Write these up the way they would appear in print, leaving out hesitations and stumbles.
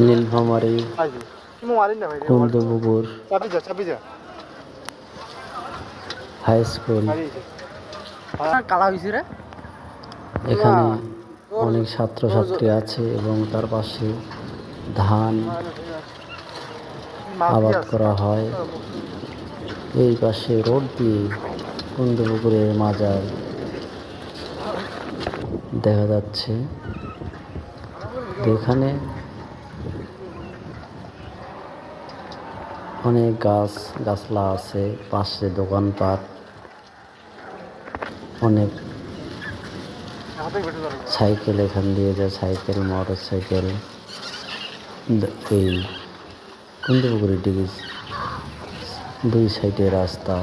Nilphamari Kundapukur high school. এখানে অনেক ছাত্রছাত্রী আছে এবং তার পাশে ধান আবাদ করা হয়। এই পাশে রোড দিয়ে কুন্দপুকুরের মাজার দেখা যাচ্ছে। এখানে অনেক গাছলা আছে, পাশে দোকানপাট, অনেক সাইকেল এখান দিয়ে যায়, সাইকেল মোটর সাইকেল। এই কুন্দপুকুরের দিকে দুই সাইডে রাস্তা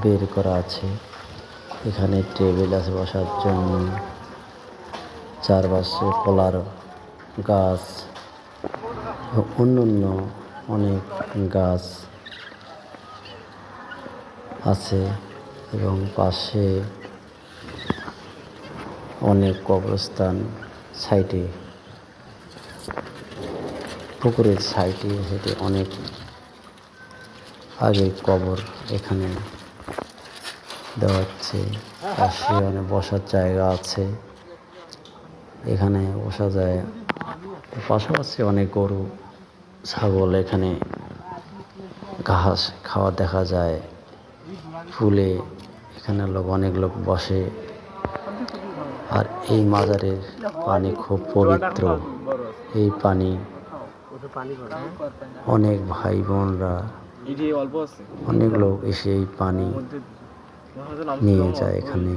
বের করা আছে। এখানে টেবিল আছে বসার জন্য, চারপাশে কলার গাছ, অন্যান্য অনেক গাছ আছে এবং পাশে অনেক কবরস্থান। সাইডে পুকুরের সাইডে অনেক আগে কবর এখানে দেওয়া হচ্ছে। পাশে অনেক বসার জায়গা আছে, এখানে বসা যায়। পাশাপাশি অনেক গরু ছাগল এখানে ঘাস খাওয়া দেখা যায়। ফুলে এখানে অনেক লোক বসে। আর এই মাজারের পানি খুব পবিত্র। এই পানি অনেক ভাই বোনরা, অনেক লোক এসে এই পানি নিয়ে যায় এখানে।